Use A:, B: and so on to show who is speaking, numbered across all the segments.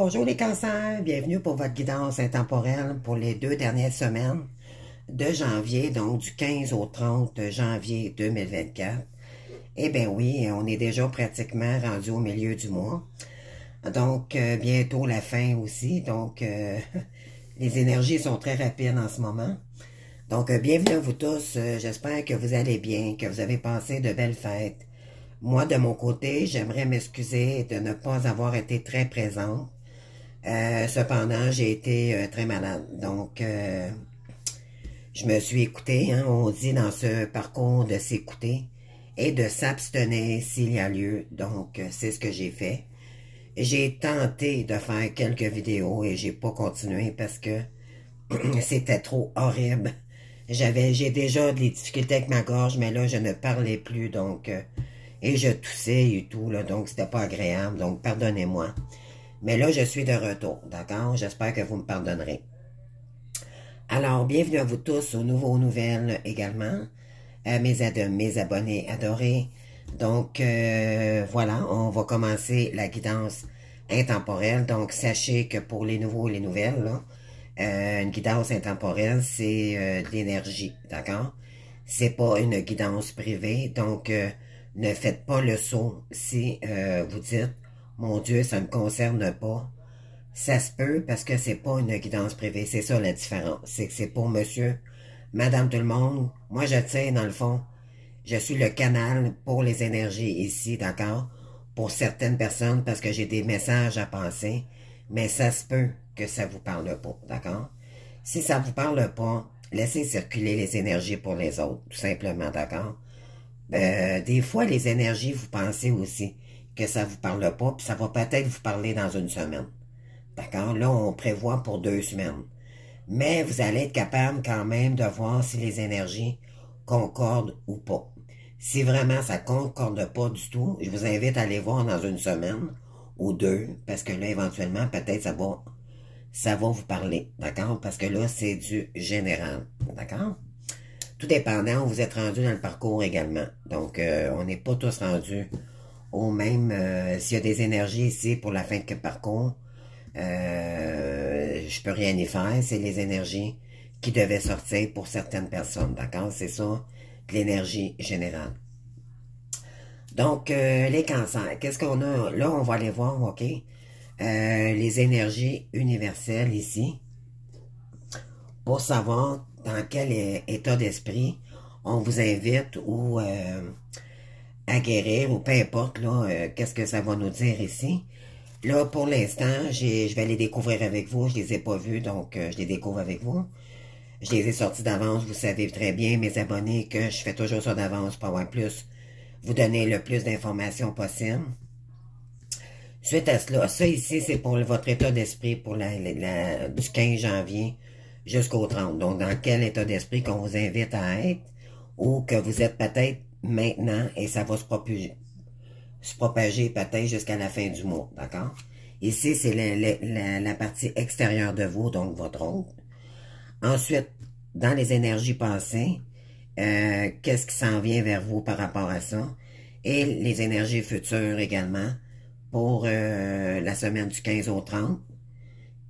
A: Bonjour les cancers, bienvenue pour votre guidance intemporelle pour les 2 dernières semaines de janvier, donc du 15 au 30 janvier 2024. Eh bien oui, on est déjà pratiquement rendu au milieu du mois, donc bientôt la fin aussi, donc les énergies sont très rapides en ce moment. Donc bienvenue à vous tous, j'espère que vous allez bien, que vous avez passé de belles fêtes. Moi de mon côté, j'aimerais m'excuser de ne pas avoir été très présente. Cependant, j'ai été très malade. Donc, je me suis écoutée. Hein, on dit dans ce parcours de s'écouter et de s'abstenir s'il y a lieu. Donc, c'est ce que j'ai fait. J'ai tenté de faire quelques vidéos et j'ai pas continué parce que c'était trop horrible. J'ai déjà des difficultés avec ma gorge, mais là, je ne parlais plus. Donc, et je toussais et tout. Là, donc, c'était pas agréable. Donc, pardonnez-moi. Mais là, je suis de retour, d'accord? J'espère que vous me pardonnerez. Alors, bienvenue à vous tous aux nouvelles également, à mes abonnés adorés. Donc, voilà, on va commencer la guidance intemporelle. Donc, sachez que pour les nouveaux et les nouvelles, là, une guidance intemporelle, c'est de l'énergie, d'accord? C'est pas une guidance privée, donc ne faites pas le saut si vous dites mon Dieu, ça ne me concerne pas. Ça se peut parce que c'est pas une guidance privée. C'est ça la différence. C'est que c'est pour monsieur, madame tout le monde. Moi, je tiens, dans le fond, je suis le canal pour les énergies ici, d'accord? Pour certaines personnes parce que j'ai des messages à passer. Mais ça se peut que ça vous parle pas, d'accord? Si ça vous parle pas, laissez circuler les énergies pour les autres, tout simplement, d'accord? Des fois, les énergies, vous pensez aussi que ça vous parle pas, puis ça va peut-être vous parler dans une semaine. D'accord? Là, on prévoit pour 2 semaines. Mais vous allez être capable quand même de voir si les énergies concordent ou pas. Si vraiment ça concorde pas du tout, je vous invite à aller voir dans une semaine ou 2, parce que là, éventuellement, peut-être ça va vous parler. D'accord? Parce que là, c'est du général. D'accord? Tout dépendant où vous êtes rendu dans le parcours également. Donc, on n'est pas tous rendus au même. S'il y a des énergies ici pour la fin de parcours, je peux rien y faire. C'est les énergies qui devaient sortir pour certaines personnes. D'accord? C'est ça, l'énergie générale. Donc, les cancers. Qu'est-ce qu'on a? Là, on va aller voir, OK? Les énergies universelles ici. Pour savoir dans quel état d'esprit on vous invite ou à guérir ou peu importe là, qu'est-ce que ça va nous dire ici. Là, pour l'instant, je vais les découvrir avec vous. Je les ai pas vus, donc je les découvre avec vous. Je les ai sortis d'avance. Vous savez très bien, mes abonnés, que je fais toujours ça d'avance pour avoir plus, vous donner le plus d'informations possible. Suite à cela, ça ici, c'est pour votre état d'esprit pour du 15 janvier jusqu'au 30. Donc, dans quel état d'esprit qu'on vous invite à être ou que vous êtes peut-être maintenant et ça va se propager peut-être jusqu'à la fin du mois, d'accord? Ici, c'est la partie extérieure de vous, donc votre ongle. Ensuite, dans les énergies passées, qu'est-ce qui s'en vient vers vous par rapport à ça? Et les énergies futures également pour la semaine du 15 au 30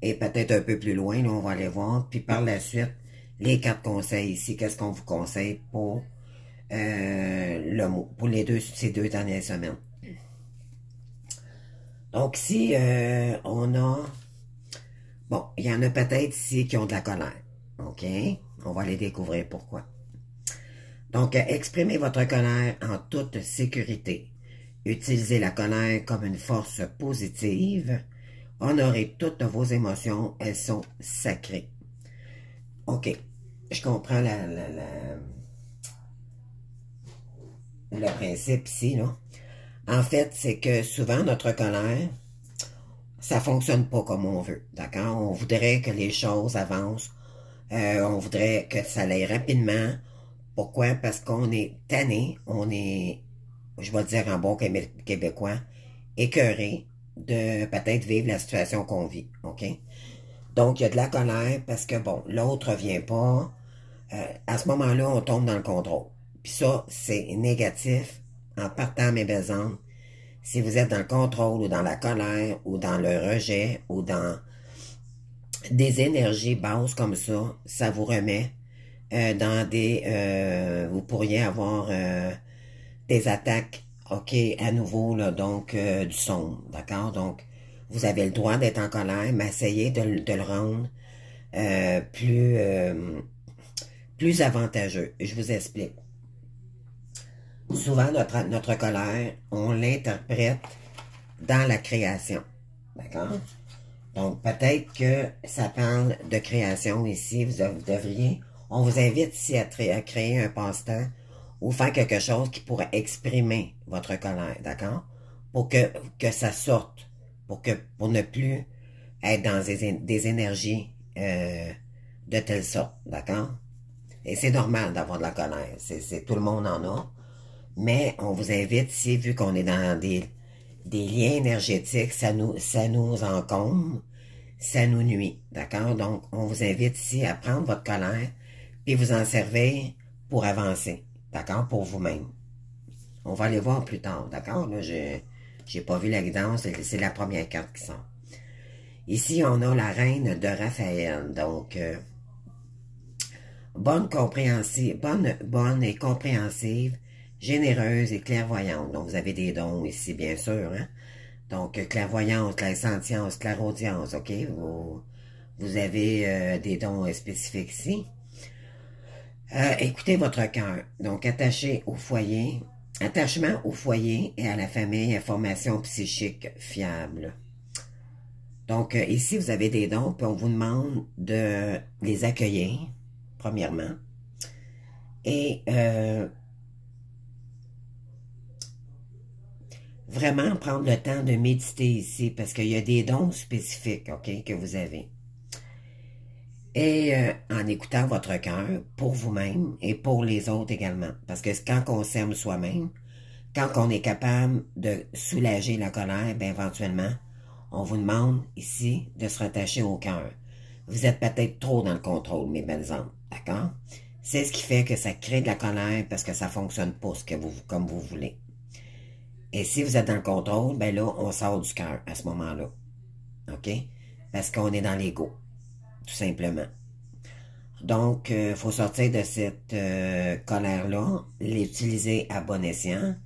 A: et peut-être un peu plus loin, là, on va aller voir. Puis par la suite, les 4 conseils ici, qu'est-ce qu'on vous conseille pour pour ces 2 dernières semaines. Donc si on a, bon, il y en a peut-être ici qui ont de la colère, ok? On va les découvrir pourquoi. Donc, exprimez votre colère en toute sécurité. Utilisez la colère comme une force positive. Honorez toutes vos émotions, elles sont sacrées. OK, je comprends le principe ici, là. En fait, c'est que souvent, notre colère, ça fonctionne pas comme on veut, d'accord? On voudrait que les choses avancent, on voudrait que ça aille rapidement. Pourquoi? Parce qu'on est tanné, on est, je vais dire en bon québécois, écœuré de peut-être vivre la situation qu'on vit, OK? Donc, il y a de la colère parce que, bon, l'autre vient pas. À ce moment-là, on tombe dans le contrôle. Puis ça, c'est négatif en partant à mes belles ondes. Si vous êtes dans le contrôle ou dans la colère ou dans le rejet ou dans des énergies basses comme ça vous remet dans des... vous pourriez avoir des attaques, ok, à nouveau, là, donc du son, d'accord? Donc, vous avez le droit d'être en colère, mais essayez de le rendre plus avantageux. Je vous explique. Souvent, notre colère, on l'interprète dans la création, d'accord? Donc, peut-être que ça parle de création ici, vous devriez... On vous invite ici à créer un passe-temps ou faire quelque chose qui pourrait exprimer votre colère, d'accord? Pour que ça sorte, pour ne plus être dans des énergies de telle sorte, d'accord? Et c'est normal d'avoir de la colère, tout le monde en a, mais on vous invite ici, vu qu'on est dans des liens énergétiques, ça nous encombre, ça nous nuit, d'accord? Donc, on vous invite ici à prendre votre colère puis vous en servir pour avancer, d'accord? Pour vous-même. On va aller voir plus tard, d'accord? Là, j'ai pas vu la guidance, c'est la première carte qui sort. Ici, on a la reine de Raphaël, donc bonne et compréhensive, généreuse et clairvoyante. Donc, vous avez des dons ici, bien sûr, hein? Donc, clairvoyance, clairsentience, clairaudience, ok? Vous avez des dons spécifiques ici. Écoutez votre cœur. Donc, attachement au foyer et à la famille, information psychique fiable. Donc, ici, vous avez des dons, puis on vous demande de les accueillir, premièrement. Et vraiment prendre le temps de méditer ici, parce qu'il y a des dons spécifiques, ok, que vous avez. Et en écoutant votre cœur pour vous-même et pour les autres également. Parce que quand on s'aime soi-même, quand on est capable de soulager la colère, bien éventuellement, on vous demande ici de se rattacher au cœur. Vous êtes peut-être trop dans le contrôle, mes belles âmes, d'accord? C'est ce qui fait que ça crée de la colère parce que ça ne fonctionne pas comme vous voulez. Et si vous êtes dans le contrôle, ben là, on sort du cœur à ce moment-là, ok? Parce qu'on est dans l'ego, tout simplement. Donc, il faut sortir de cette colère-là, l'utiliser à bon escient,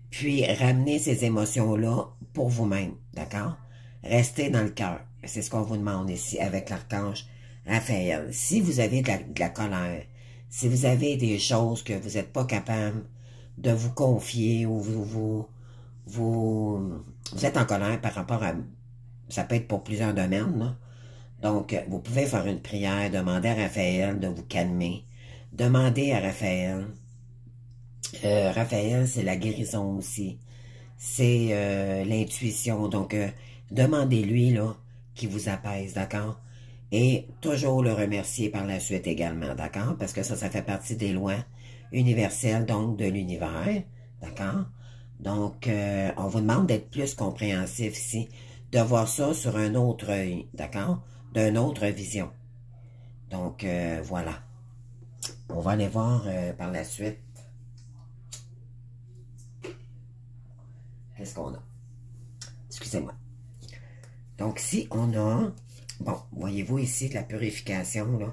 A: puis ramener ces émotions-là pour vous-même, d'accord? Restez dans le cœur. C'est ce qu'on vous demande ici avec l'archange Raphaël. Si vous avez de la colère, si vous avez des choses que vous n'êtes pas capable de vous confier ou vous êtes en colère par rapport à... Ça peut être pour plusieurs domaines, là. Donc, vous pouvez faire une prière, demander à Raphaël de vous calmer. Demandez à Raphaël. Raphaël, c'est la guérison aussi. C'est l'intuition. Donc, demandez-lui, là, qui vous apaise, d'accord? Et toujours le remercier par la suite également, d'accord? Parce que ça fait partie des lois universelles, donc, de l'univers, d'accord? Donc, on vous demande d'être plus compréhensif ici, de voir ça sur un autre œil, d'accord? D'une autre vision. Donc, voilà. On va aller voir par la suite. Qu'est-ce qu'on a? Excusez-moi. Donc, ici, on a... Bon, voyez-vous ici de la purification, là.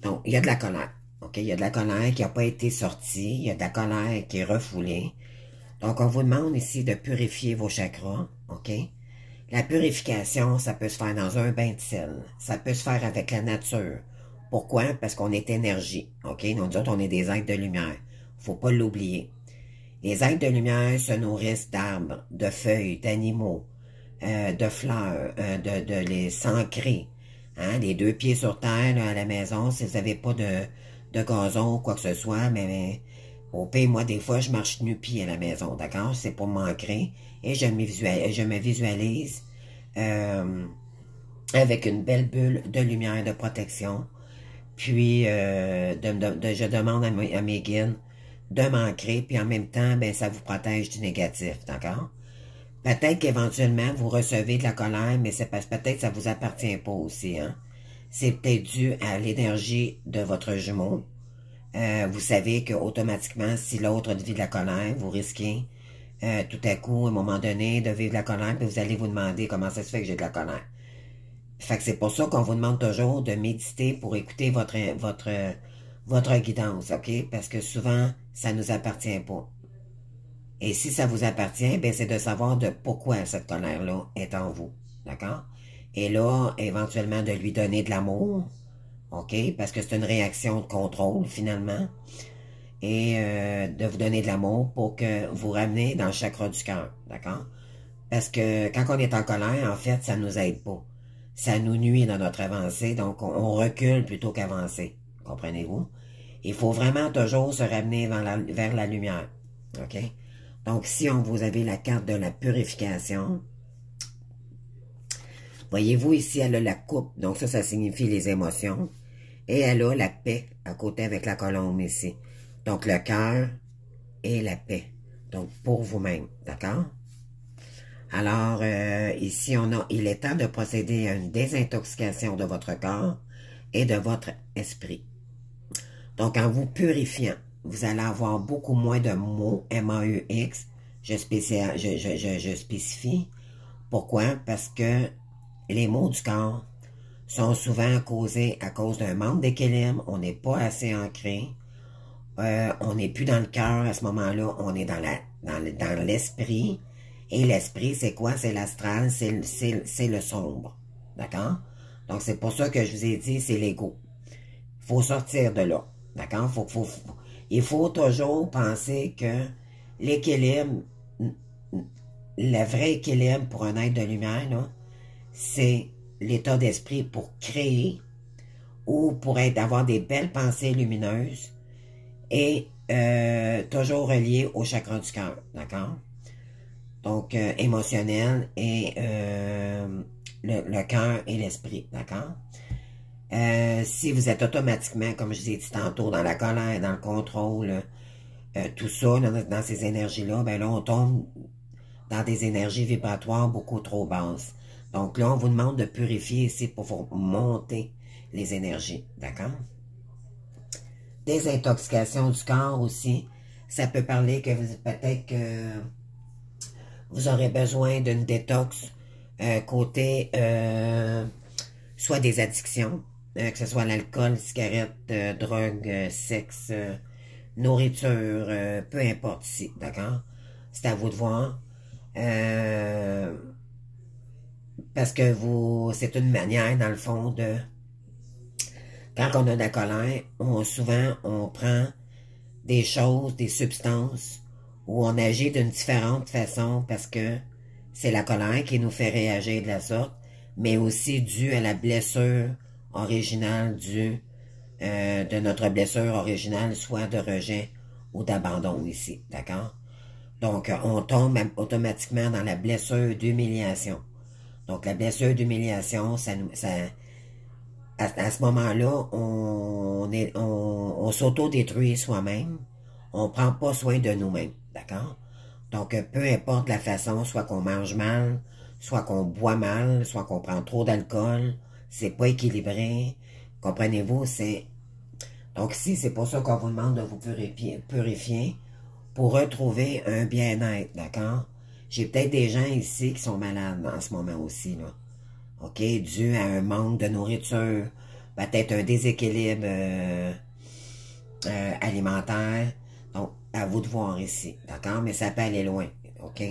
A: Donc, il y a de la colère. OK? Il y a de la colère qui n'a pas été sortie. Il y a de la colère qui est refoulée. Donc, on vous demande ici de purifier vos chakras. OK? La purification, ça peut se faire dans un bain de sel. Ça peut se faire avec la nature. Pourquoi? Parce qu'on est énergie. OK? Nous autres, on est des êtres de lumière. Faut pas l'oublier. Les êtres de lumière se nourrissent d'arbres, de feuilles, d'animaux, de fleurs, de les s'ancrer. Hein? Les deux pieds sur terre, là, à la maison, si vous n'avez pas de gazon ou quoi que ce soit, mais au pire, moi, des fois, je marche nu-pied à la maison, d'accord? C'est pour m'ancrer. Et je me visualise avec une belle bulle de lumière de protection. Puis, je demande à mes guides de m'ancrer, puis en même temps, ben, ça vous protège du négatif, d'accord? Peut-être qu'éventuellement, vous recevez de la colère, mais c'est parce que peut-être que ça vous appartient pas aussi, hein? C'est peut-être dû à l'énergie de votre jumeau. Vous savez que automatiquement, si l'autre vit de la colère, vous risquez tout à coup, à un moment donné, de vivre la colère, puis vous allez vous demander comment ça se fait que j'ai de la colère. Fait que c'est pour ça qu'on vous demande toujours de méditer pour écouter votre guidance, OK? Parce que souvent, ça nous appartient pas. Et si ça vous appartient, ben c'est de savoir de pourquoi cette colère-là est en vous, d'accord? Et là, éventuellement, de lui donner de l'amour, OK? Parce que c'est une réaction de contrôle, finalement. Et de vous donner de l'amour pour que vous ramenez dans le chakra du cœur, d'accord? Parce que quand on est en colère, en fait, ça nous aide pas. Ça nous nuit dans notre avancée, donc on recule plutôt qu'avancer. Comprenez-vous? Il faut vraiment toujours se ramener vers la lumière, OK? Donc, si vous avez la carte de la purification, voyez-vous ici, elle a la coupe. Donc, ça signifie les émotions. Et elle a la paix à côté avec la colombe ici. Donc, le cœur et la paix. Donc, pour vous-même. D'accord? Alors, ici, il est temps de procéder à une désintoxication de votre corps et de votre esprit. Donc, en vous purifiant, vous allez avoir beaucoup moins de mots, M-A-U-X. Je spécifie. Pourquoi? Parce que les maux du corps sont souvent causés à cause d'un manque d'équilibre. On n'est pas assez ancré. On n'est plus dans le cœur à ce moment-là. On est dans l'esprit. Et l'esprit, c'est quoi? C'est l'astral, c'est le sombre. D'accord? Donc, c'est pour ça que je vous ai dit, c'est l'ego. Il faut sortir de là. D'accord? Il faut toujours penser que l'équilibre, le vrai équilibre pour un être de lumière, c'est l'état d'esprit pour créer ou pour avoir des belles pensées lumineuses et toujours relié au chakra du cœur. D'accord? Donc, émotionnel et le cœur et l'esprit. D'accord? Si vous êtes automatiquement, comme je vous ai dit tantôt, dans la colère, dans le contrôle, tout ça, dans ces énergies-là, ben là, on tombe dans des énergies vibratoires beaucoup trop basses. Donc là, on vous demande de purifier ici pour vous monter les énergies. D'accord? Désintoxication du corps aussi. Ça peut parler que peut-être que vous aurez besoin d'une détox côté soit des addictions, que ce soit l'alcool, cigarette, drogue, sexe, nourriture, peu importe ici, d'accord? C'est à vous de voir. Parce que c'est une manière, dans le fond, quand on a de la colère, souvent, on prend des choses, des substances, où on agit d'une différente façon parce que c'est la colère qui nous fait réagir de la sorte, mais aussi dû à la blessure originale de notre blessure originale, soit de rejet ou d'abandon ici, d'accord? Donc, on tombe automatiquement dans la blessure d'humiliation. Donc, la blessure d'humiliation, à ce moment-là, on s'auto-détruit soi-même. On prend pas soin de nous-mêmes, d'accord? Donc, peu importe la façon, soit qu'on mange mal, soit qu'on boit mal, soit qu'on prend trop d'alcool, c'est pas équilibré. Comprenez-vous? Donc, ici, c'est pour ça qu'on vous demande de vous purifier pour retrouver un bien-être, d'accord? J'ai peut-être des gens ici qui sont malades en ce moment aussi, là. OK? Dû à un manque de nourriture, peut-être un déséquilibre alimentaire. Donc, à vous de voir ici, d'accord? Mais ça peut aller loin, OK?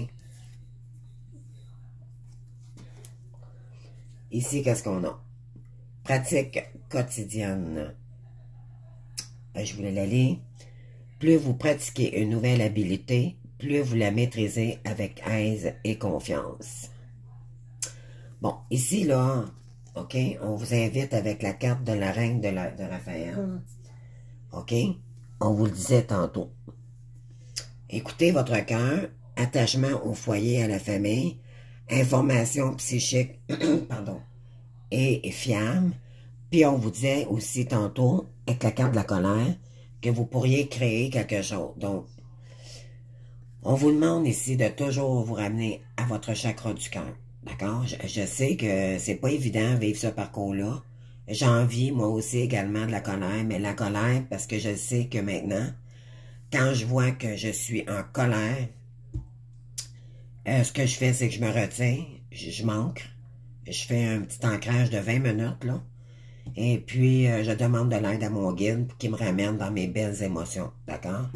A: Ici, qu'est-ce qu'on a? Pratique quotidienne. Je voulais la lire. Plus vous pratiquez une nouvelle habilité, plus vous la maîtrisez avec aise et confiance. Bon, ici, là, OK, on vous invite avec la carte de la reine de Raphaël. OK? On vous le disait tantôt. Écoutez votre cœur, attachement au foyer, à la famille, information psychique, pardon, et fiable. Puis on vous disait aussi tantôt, avec la carte de la colère, que vous pourriez créer quelque chose. Donc, on vous demande ici de toujours vous ramener à votre chakra du cœur. D'accord? Je sais que c'est pas évident de vivre ce parcours-là. J'envie, moi aussi, également de la colère, mais la colère, parce que je sais que maintenant, quand je vois que je suis en colère, Ce que je fais, c'est que je me retiens, je m'ancre, je fais un petit ancrage de 20 minutes, là, et puis je demande de l'aide à mon guide pour qu'il me ramène dans mes belles émotions, d'accord?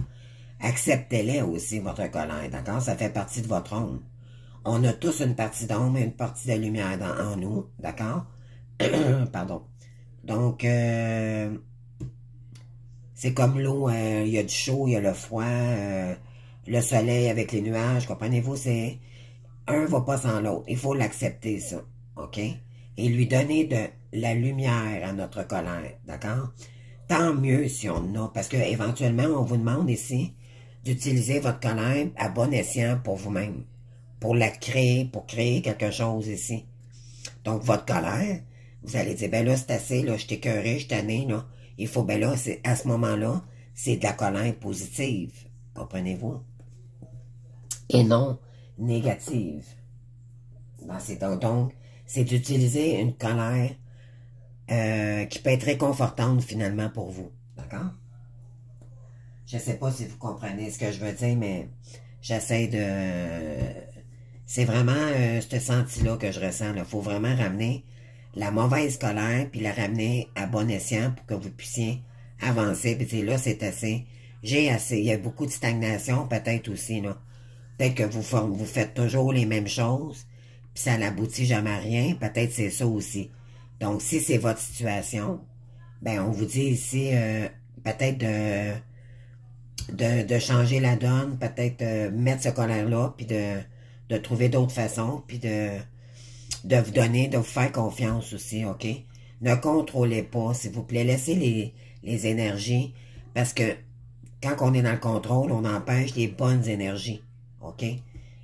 A: Acceptez-les aussi, votre colère, d'accord? Ça fait partie de votre ombre. On a tous une partie d'ombre et une partie de lumière en nous, d'accord? Pardon. Donc, c'est comme l'eau, il y a du chaud, il y a le froid, le soleil avec les nuages, comprenez-vous? C'est un va pas sans l'autre. Il faut l'accepter, ça, OK? Et lui donner de la lumière à notre colère, d'accord? Tant mieux si on en a, parce que éventuellement, on vous demande ici d'utiliser votre colère à bon escient pour vous-même, pour la créer, pour créer quelque chose ici. Donc, votre colère, vous allez dire, ben là, c'est assez, là, je t'ai écœuré, je suis tanné, là. Il faut, ben là, à ce moment-là, c'est de la colère positive, comprenez-vous? Et non négative. Donc, c'est d'utiliser une colère qui peut être réconfortante finalement pour vous, d'accord? Je ne sais pas si vous comprenez ce que je veux dire, mais j'essaie de... C'est vraiment ce senti-là que je ressens. Il faut vraiment ramener la mauvaise colère, puis la ramener à bon escient pour que vous puissiez avancer. Puis là, c'est assez. J'ai assez. Il y a beaucoup de stagnation, peut-être aussi, là. Peut-être que vous faites toujours les mêmes choses, puis ça n'aboutit jamais à rien. Peut-être c'est ça aussi. Donc, si c'est votre situation, ben on vous dit ici, peut-être de changer la donne, peut-être mettre ce colère-là, puis de trouver d'autres façons, puis de vous donner, de vous faire confiance aussi, OK? Ne contrôlez pas, s'il vous plaît. Laissez les énergies, parce que quand on est dans le contrôle, on empêche les bonnes énergies, OK?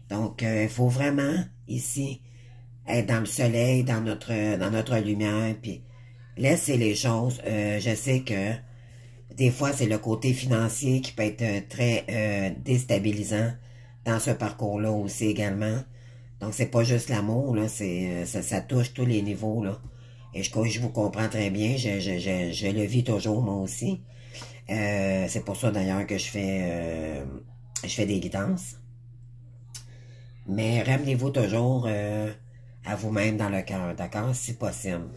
A: Donc, il faut vraiment, ici, être dans le soleil, dans notre lumière, puis laissez les choses. Je sais que des fois, c'est le côté financier qui peut être très déstabilisant dans ce parcours-là aussi également. Donc, c'est pas juste l'amour, là, ça touche tous les niveaux, là. Et je vous comprends très bien, je le vis toujours, moi aussi. C'est pour ça, d'ailleurs, que je fais des guidances. Mais ramenez-vous toujours à vous-même dans le cœur, d'accord? Si possible.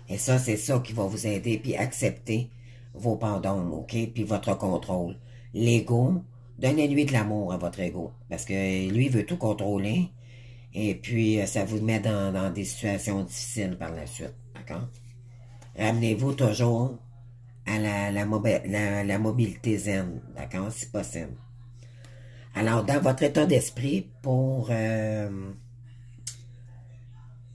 A: Et ça, c'est ça qui va vous aider, puis accepter vos pardons, OK? Puis votre contrôle. L'ego, donnez-lui de l'amour à votre ego, parce que lui, il veut tout contrôler, et puis ça vous met dans des situations difficiles par la suite, d'accord? Ramenez-vous toujours à la mobilité zen, d'accord? Si possible. Alors, dans votre état d'esprit,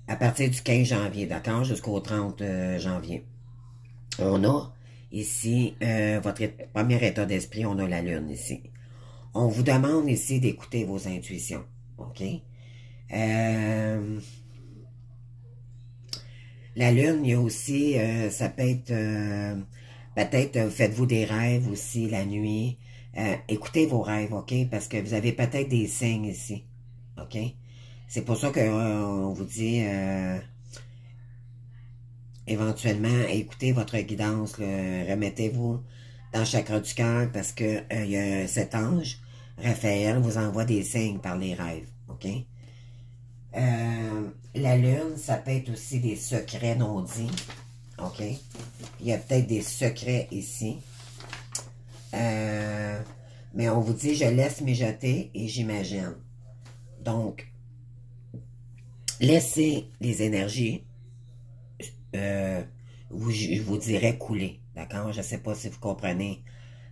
A: à partir du 15 janvier, d'accord, jusqu'au 30 janvier, on a ici votre premier état d'esprit, on a la lune ici. On vous demande ici d'écouter vos intuitions, OK? La lune, il y a aussi, ça peut être, peut-être faites-vous des rêves aussi la nuit. Écoutez vos rêves, OK? Parce que vous avez peut-être des signes ici, OK? C'est pour ça qu'on vous dit éventuellement écoutez votre guidance, remettez-vous dans le chakra du cœur parce que il y a cet ange, Raphaël, vous envoie des signes par les rêves, OK? La lune, ça peut être aussi des secrets non dits, OK? Il y a peut-être des secrets ici. Mais on vous dit, je laisse mijoter et j'imagine. Donc, laissez les énergies, je vous dirais couler, d'accord? Je ne sais pas si vous comprenez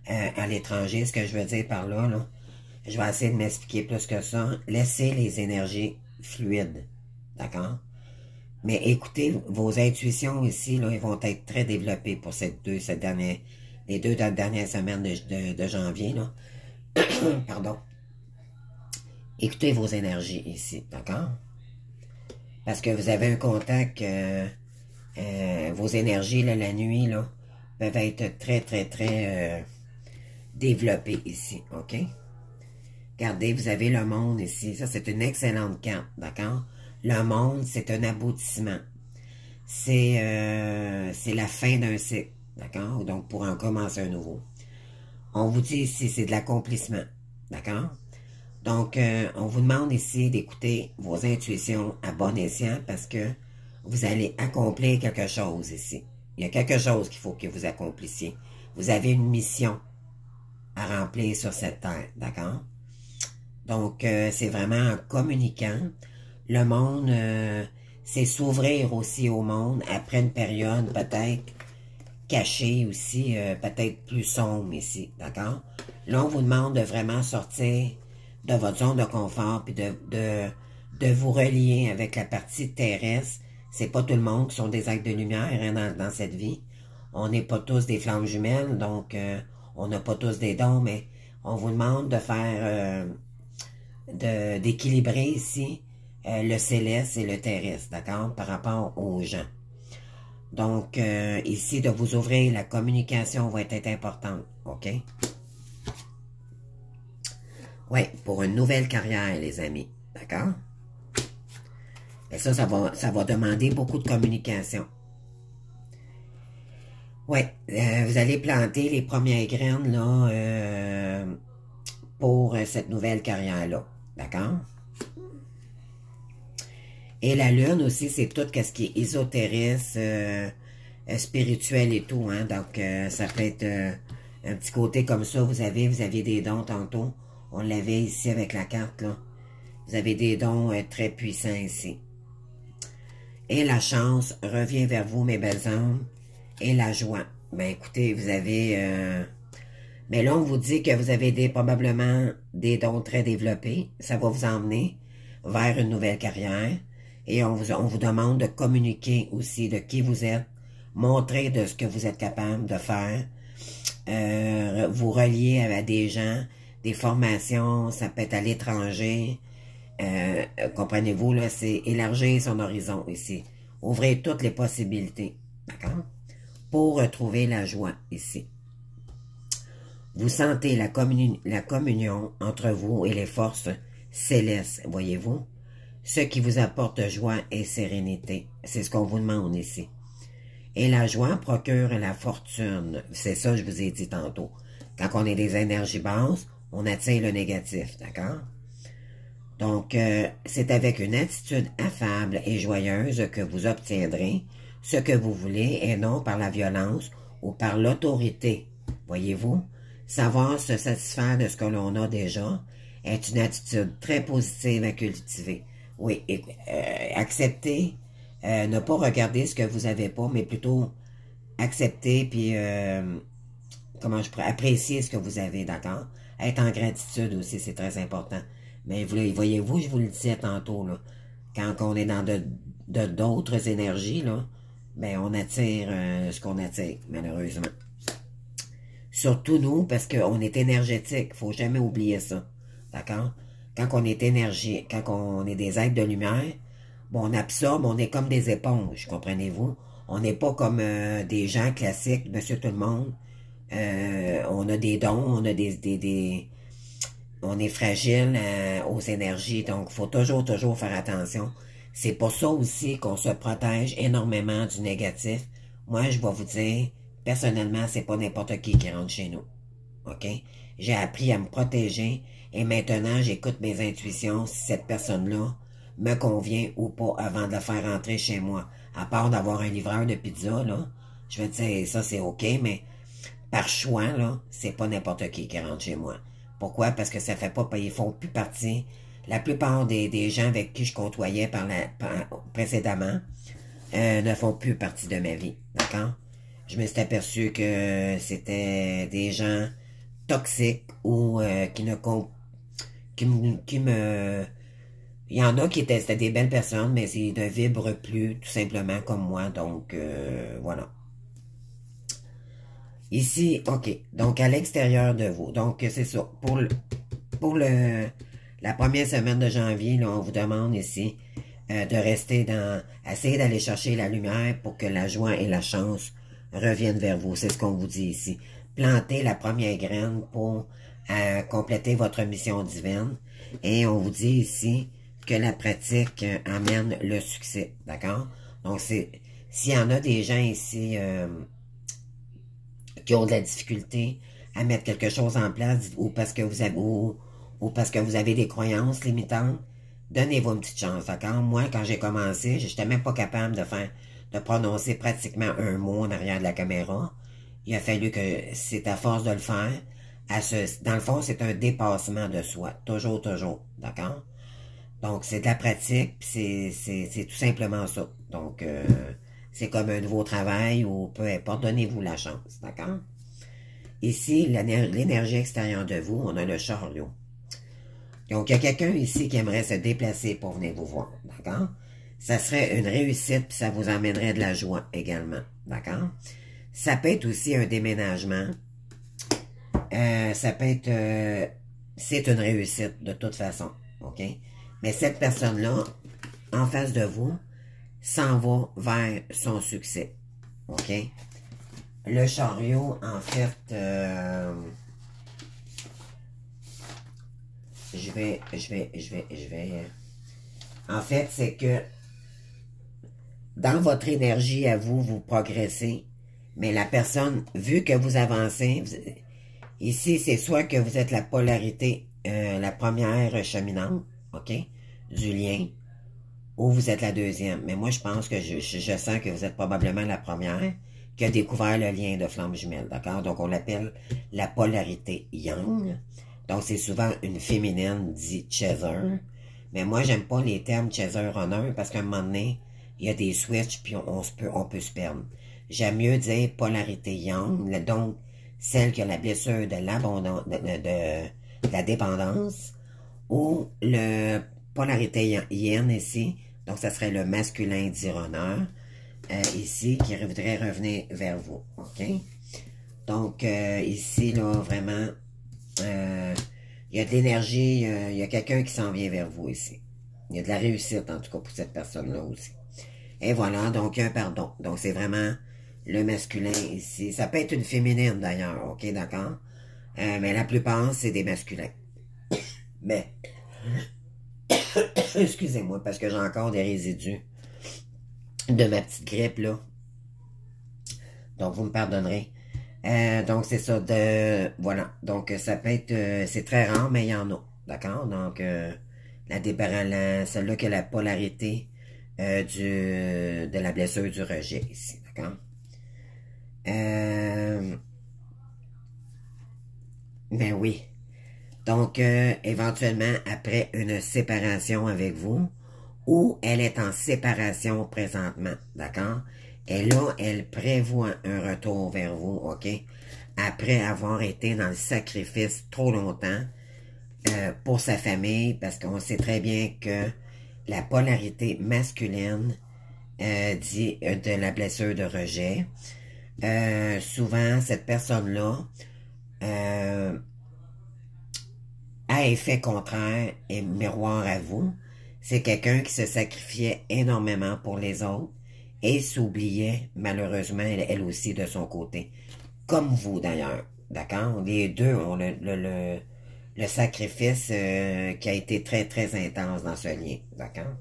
A: à l'étranger ce que je veux dire par là, là. Je vais essayer de m'expliquer plus que ça. Laissez les énergies fluides, d'accord? Mais écoutez, vos intuitions ici, là, ils vont être très développées pour les deux dernières semaines de janvier, là. Pardon. Écoutez vos énergies ici, d'accord? Parce que vous avez un contact, vos énergies, là, la nuit, là, peuvent être très, très, très développées ici, OK? Regardez, vous avez le monde ici. Ça, c'est une excellente carte, d'accord? Le monde, c'est un aboutissement. C'est la fin d'un cycle, d'accord? Donc, pour en commencer un nouveau. On vous dit ici, c'est de l'accomplissement, d'accord? Donc, on vous demande ici d'écouter vos intuitions à bon escient parce que vous allez accomplir quelque chose ici. Il y a quelque chose qu'il faut que vous accomplissiez. Vous avez une mission à remplir sur cette terre, d'accord? Donc, c'est vraiment en communiquant. Le monde, c'est s'ouvrir aussi au monde après une période peut-être cachée aussi, peut-être plus sombre ici, d'accord? Là, on vous demande de vraiment sortir de votre zone de confort puis de vous relier avec la partie terrestre. C'est pas tout le monde qui sont des actes de lumière hein, dans cette vie. On n'est pas tous des flammes jumelles, donc on n'a pas tous des dons, mais on vous demande de faire, d'équilibrer ici le céleste et le terrestre, d'accord, par rapport aux gens. Donc, ici, de vous ouvrir, la communication va être importante, OK? Oui, pour une nouvelle carrière, les amis, d'accord? Et ça va demander beaucoup de communication. Oui, vous allez planter les premières graines, là, pour cette nouvelle carrière-là, d'accord? Et la lune aussi, c'est tout ce qui est ésotériste, spirituel et tout, hein. Donc, ça peut être un petit côté comme ça. Vous aviez des dons tantôt. On l'avait ici avec la carte, là. Vous avez des dons très puissants ici. Et la chance revient vers vous, mes belles âmes. Et la joie. Ben, écoutez, vous avez... mais là, on vous dit que vous avez probablement des dons très développés. Ça va vous emmener vers une nouvelle carrière. Et on vous demande de communiquer aussi de qui vous êtes, montrer de ce que vous êtes capable de faire, vous relier à des gens, des formations, ça peut être à l'étranger, comprenez-vous, là, c'est élargir son horizon ici, ouvrir toutes les possibilités, d'accord, pour retrouver la joie ici. Vous sentez la communion entre vous et les forces célestes, voyez-vous? Ce qui vous apporte joie et sérénité. C'est ce qu'on vous demande ici. Et la joie procure la fortune. C'est ça que je vous ai dit tantôt. Quand on est des énergies basses, on attire le négatif, d'accord? Donc, c'est avec une attitude affable et joyeuse que vous obtiendrez ce que vous voulez et non par la violence ou par l'autorité. Voyez-vous? Savoir se satisfaire de ce que l'on a déjà est une attitude très positive à cultiver. Oui, accepter, ne pas regarder ce que vous avez pas, mais plutôt accepter puis comment je pourrais apprécier ce que vous avez, d'accord? Être en gratitude aussi, c'est très important. Mais voyez-vous, je vous le disais tantôt, là, quand on est dans d'autres énergies, là, ben on attire ce qu'on attire, malheureusement. Surtout nous, parce qu'on est énergétique, faut jamais oublier ça, d'accord? Quand on est énergie, quand on est des êtres de lumière, bon, on absorbe, on est comme des éponges, comprenez-vous? On n'est pas comme des gens classiques, monsieur tout le monde. On a des dons, on a on est fragile aux énergies, donc il faut toujours faire attention. C'est pour ça aussi qu'on se protège énormément du négatif. Moi, je vais vous dire, personnellement, c'est pas n'importe qui rentre chez nous. OK? J'ai appris à me protéger et maintenant, j'écoute mes intuitions si cette personne-là me convient ou pas avant de la faire rentrer chez moi. À part d'avoir un livreur de pizza, là, je vais dire, ça c'est OK, mais par choix, là, c'est pas n'importe qui rentre chez moi. Pourquoi? Parce que ça fait pas, ils font plus partie. La plupart des gens avec qui je côtoyais précédemment ne font plus partie de ma vie. D'accord? Je me suis aperçu que c'était des gens toxiques ou il y en a qui c'était des belles personnes, mais ils ne vibrent plus, tout simplement, comme moi. Donc, voilà. Ici, OK. Donc, à l'extérieur de vous. Donc, c'est ça. La première semaine de janvier, là, on vous demande ici de rester essayer d'aller chercher la lumière pour que la joie et la chance reviennent vers vous. C'est ce qu'on vous dit ici. Plantez la première graine pour compléter votre mission divine. Et on vous dit ici que la pratique amène le succès. D'accord? Donc, s'il y en a des gens ici qui ont de la difficulté à mettre quelque chose en place ou parce que vous avez ou ou parce que vous avez des croyances limitantes, donnez-vous une petite chance, d'accord? Moi, quand j'ai commencé, j'étais même pas capable de prononcer pratiquement un mot en arrière de la caméra. Il a fallu que c'est à force de le faire. Dans le fond, c'est un dépassement de soi. Toujours, toujours. D'accord? Donc, c'est de la pratique, puis c'est tout simplement ça. Donc, c'est comme un nouveau travail ou peu importe, donnez-vous la chance. D'accord? Ici, l'énergie extérieure de vous, on a le chariot. Donc, il y a quelqu'un ici qui aimerait se déplacer pour venir vous voir. D'accord? Ça serait une réussite, puis ça vous emmènerait de la joie également. D'accord? Ça peut être aussi un déménagement. Ça peut être... c'est une réussite, de toute façon. OK? Mais cette personne-là, en face de vous, s'en va vers son succès. OK? Le chariot, en fait... je vais... En fait, c'est que dans votre énergie à vous, vous progressez. Mais la personne, vu que vous avancez, ici, c'est soit que vous êtes la polarité, la première cheminante, OK, du lien, ou vous êtes la deuxième. Mais moi, je pense que je sens que vous êtes probablement la première qui a découvert le lien de flamme jumelle, d'accord? Donc, on l'appelle la polarité yang. Donc, c'est souvent une féminine dit chaser. Mais moi, j'aime pas les termes chaser-runner parce qu'à un moment donné, il y a des switches puis on peut se perdre. J'aime mieux dire polarité yang, donc celle qui a la blessure de l'abondance, de la dépendance, ou le polarité yin ici, donc ça serait le masculin dit runner, ici, qui voudrait revenir vers vous, ok? Donc, ici, là, vraiment, il y a de l'énergie, il y a quelqu'un qui s'en vient vers vous ici. Il y a de la réussite, en tout cas, pour cette personne-là aussi. Et voilà, donc un pardon. Donc, c'est vraiment le masculin ici. Ça peut être une féminine, d'ailleurs, ok, d'accord? Mais la plupart, c'est des masculins. Mais, excusez-moi, parce que j'ai encore des résidus de ma petite grippe, là. Donc, vous me pardonnerez. Donc, c'est ça, voilà. Donc, ça peut être, c'est très rare, mais il y en a, d'accord? Donc, celle-là qui a la polarité de la blessure du rejet, ici, d'accord? Ben oui. Donc, éventuellement, après une séparation avec vous, ou elle est en séparation présentement, d'accord? Et là, elle prévoit un retour vers vous, OK? Après avoir été dans le sacrifice trop longtemps pour sa famille, parce qu'on sait très bien que la polarité masculine dit de la blessure de rejet. Souvent, cette personne-là à effet contraire et miroir à vous, c'est quelqu'un qui se sacrifiait énormément pour les autres et s'oubliait malheureusement elle aussi de son côté. Comme vous d'ailleurs, d'accord? Les deux ont le sacrifice qui a été très très intense dans ce lien, d'accord?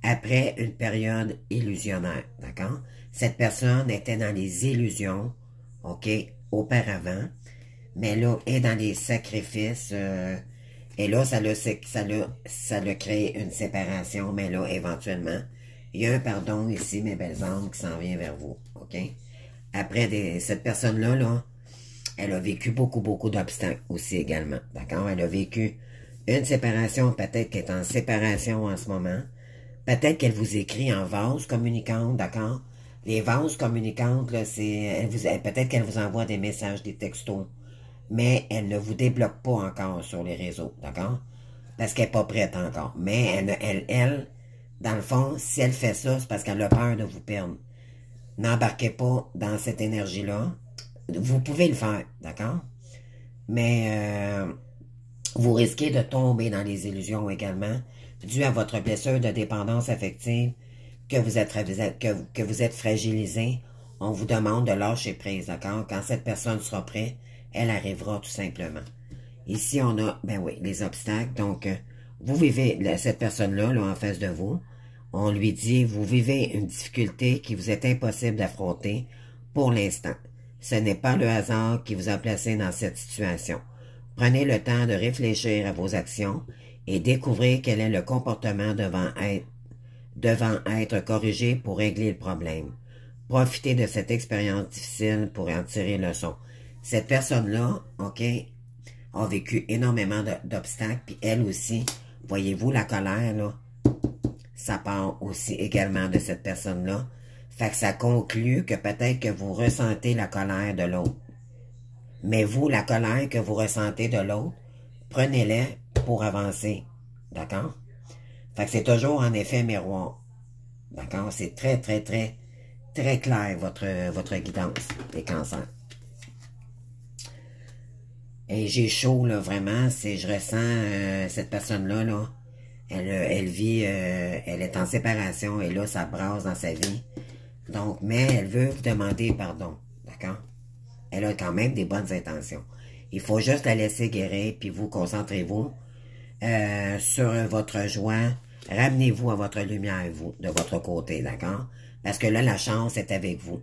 A: Après une période illusionnaire, d'accord? Cette personne était dans les illusions, ok, auparavant, mais là, est dans les sacrifices, et là, ça l'a créé une séparation, mais là, éventuellement, il y a un pardon ici, mes belles âmes, qui s'en vient vers vous, ok? Après, cette personne-là, là, elle a vécu beaucoup, beaucoup d'obstacles aussi également, d'accord? Elle a vécu une séparation, peut-être qu'elle est en séparation en ce moment, peut-être qu'elle vous écrit en vase communicante, d'accord? Les vases communicantes, là, peut-être qu'elle vous envoie des messages, des textos, mais elle ne vous débloque pas encore sur les réseaux, d'accord? Parce qu'elle n'est pas prête encore. Mais elle, dans le fond, si elle fait ça, c'est parce qu'elle a peur de vous perdre. N'embarquez pas dans cette énergie-là. Vous pouvez le faire, d'accord? Mais vous risquez de tomber dans les illusions également, dû à votre blessure de dépendance affective, que vous êtes fragilisé. On vous demande de lâcher prise, d'accord? Quand cette personne sera prête, elle arrivera tout simplement. Ici, on a, ben oui, les obstacles. Donc, vous vivez, cette personne-là, là, en face de vous, on lui dit, vous vivez une difficulté qui vous est impossible d'affronter pour l'instant. Ce n'est pas le hasard qui vous a placé dans cette situation. Prenez le temps de réfléchir à vos actions et découvrez quel est le comportement devant être corrigé pour régler le problème. Profitez de cette expérience difficile pour en tirer leçon. Cette personne-là, OK, a vécu énormément d'obstacles, puis elle aussi, voyez-vous, la colère, là, ça part aussi également de cette personne-là. Fait que ça conclut que peut-être que vous ressentez la colère de l'autre. Mais vous, la colère que vous ressentez de l'autre, prenez-la pour avancer. D'accord? Fait que c'est toujours en effet miroir. D'accord? C'est très, très, très, très clair, votre guidance, les cancers. Et j'ai chaud, là, vraiment. Je ressens cette personne-là, là. Elle vit, elle est en séparation et là, ça brasse dans sa vie. Donc, mais elle veut vous demander pardon. D'accord? Elle a quand même des bonnes intentions. Il faut juste la laisser guérir, puis vous concentrez-vous sur votre joie. Ramenez-vous à votre lumière, vous, de votre côté, d'accord? Parce que là, la chance est avec vous.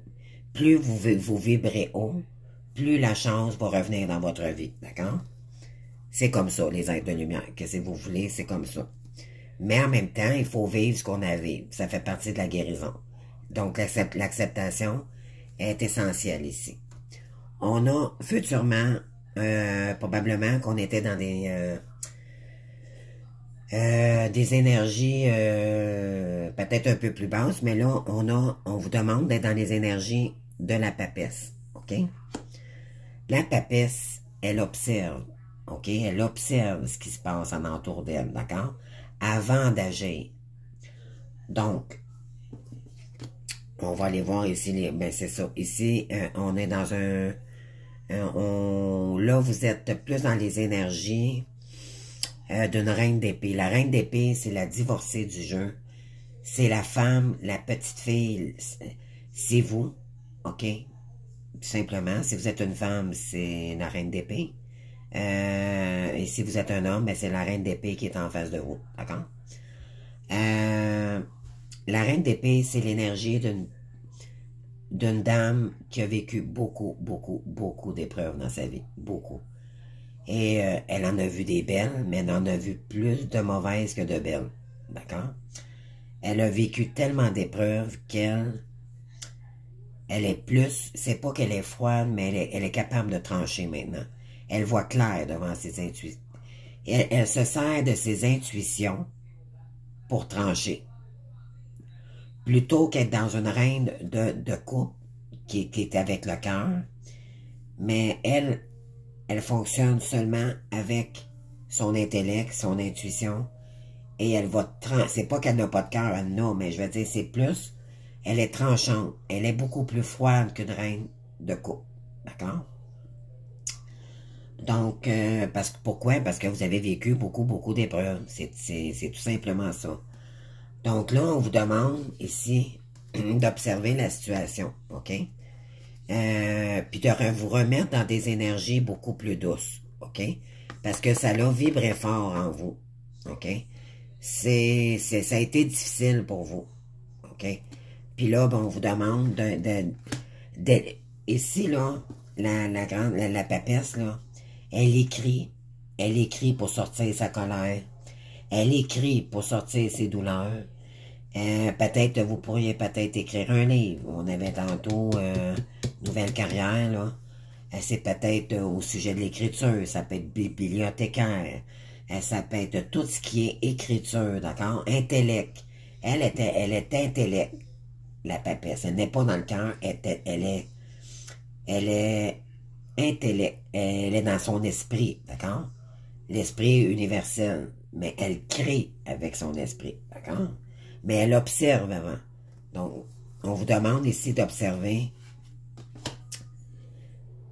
A: Plus vous vibrez haut, plus la chance va revenir dans votre vie, d'accord? C'est comme ça, les êtres de lumière. Qu'est-ce que vous voulez, c'est comme ça. Mais en même temps, il faut vivre ce qu'on a à vivre. Ça fait partie de la guérison. Donc, l'acceptation est essentielle ici. On a futurement, probablement qu'on était dans des énergies peut-être un peu plus basses, mais là, on vous demande d'être dans les énergies de la papesse. OK? La papesse, elle observe. OK? Elle observe ce qui se passe en entour d'elle, d'accord? Avant d'agir. Donc, on va aller voir ici, ben c'est ça. Ici, on est dans là, vous êtes plus dans les énergies d'une reine d'épée. La reine d'épée, c'est la divorcée du jeu. C'est la femme, la petite fille. C'est vous, OK? Tout simplement, si vous êtes une femme, c'est la reine d'épée. Et si vous êtes un homme, ben c'est la reine d'épée qui est en face de vous, d'accord? La reine d'épée, c'est l'énergie d'une dame qui a vécu beaucoup, beaucoup, beaucoup d'épreuves dans sa vie. Beaucoup. Et elle en a vu des belles, mais elle en a vu plus de mauvaises que de belles. D'accord? Elle a vécu tellement d'épreuves qu'elle est plus... C'est pas qu'elle est froide, mais elle est capable de trancher maintenant. Elle voit clair devant ses intuitions. Elle se sert de ses intuitions pour trancher. Plutôt qu'être dans une reine de coupe qui est avec le cœur, mais elle fonctionne seulement avec son intellect, son intuition, et elle va c'est pas qu'elle n'a pas de cœur, elle n'a, mais je veux dire, c'est plus, elle est tranchante, elle est beaucoup plus froide qu'une reine de coupe, d'accord? Donc, pourquoi? Parce que vous avez vécu beaucoup, beaucoup d'épreuves, c'est tout simplement ça. Donc là, on vous demande ici d'observer la situation, OK? Puis de vous remettre dans des énergies beaucoup plus douces, OK? Parce que ça l'a vibré fort en vous, OK? Ça a été difficile pour vous, OK? Puis là, bon, on vous demande ici, là, la papesse, là, elle écrit pour sortir sa colère, elle écrit pour sortir ses douleurs. Peut-être, vous pourriez peut-être écrire un livre. On avait tantôt Nouvelle carrière, là. C'est peut-être au sujet de l'écriture. Ça peut être bibliothécaire. Ça peut être tout ce qui est écriture, d'accord? Intellect. Elle est intellect, la papesse. Elle n'est pas dans le cœur. Elle est intellect. Elle est dans son esprit, d'accord? L'esprit universel. Mais elle crée avec son esprit, d'accord? Mais elle observe avant. Donc, on vous demande ici d'observer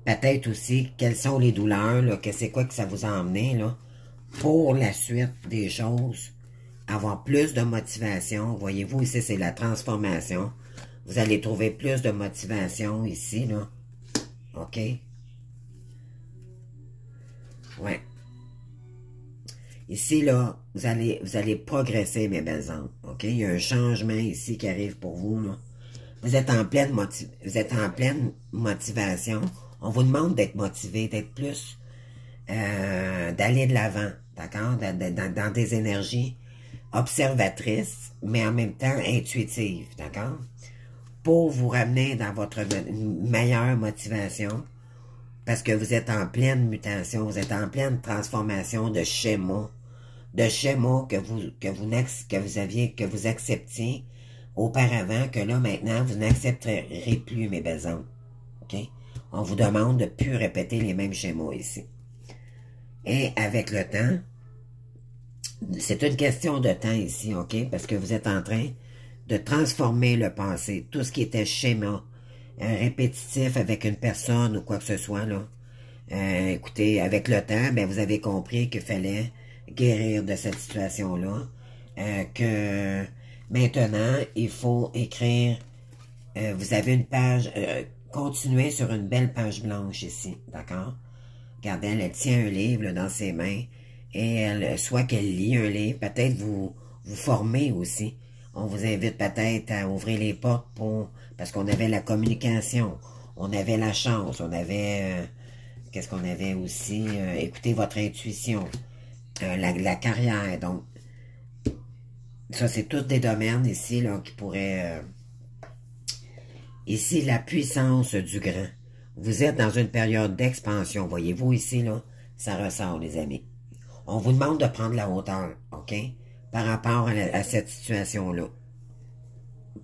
A: peut-être aussi quelles sont les douleurs, là, que c'est quoi que ça vous a emmené, là, pour la suite des choses, avoir plus de motivation. Voyez-vous, ici, c'est la transformation. Vous allez trouver plus de motivation ici, là. OK? Ouais. Ici, là, vous allez progresser, mes belles âmes. OK? Il y a un changement ici qui arrive pour vous, là. Vous êtes en pleine motivation. On vous demande d'être motivé, d'être plus d'aller de l'avant, d'accord? Dans des énergies observatrices, mais en même temps intuitives, d'accord? Pour vous ramener dans votre meilleure motivation, parce que vous êtes en pleine mutation, vous êtes en pleine transformation de schémas que vous acceptiez auparavant, que là maintenant vous n'accepterez plus, mes belles âmes. OK? On vous demande de ne plus répéter les mêmes schémas ici. Et avec le temps, c'est une question de temps ici, OK? Parce que vous êtes en train de transformer le passé. Tout ce qui était schéma, répétitif avec une personne ou quoi que ce soit, là. Écoutez, avec le temps, ben, vous avez compris qu'il fallait guérir de cette situation-là. Que maintenant, il faut écrire, vous avez une page, continuez sur une belle page blanche ici, d'accord? Regardez, elle tient un livre là, dans ses mains et elle, soit qu'elle lit un livre, peut-être vous formez aussi. On vous invite peut-être à ouvrir les portes parce qu'on avait la communication, on avait la chance, on avait, qu'est-ce qu'on avait aussi? Écoutez votre intuition, la carrière. Donc, ça, c'est tous des domaines ici là, qui pourraient... ici, la puissance du grand. Vous êtes dans une période d'expansion. Voyez-vous ici, là, ça ressort, les amis. On vous demande de prendre la hauteur, OK? Par rapport à cette situation-là.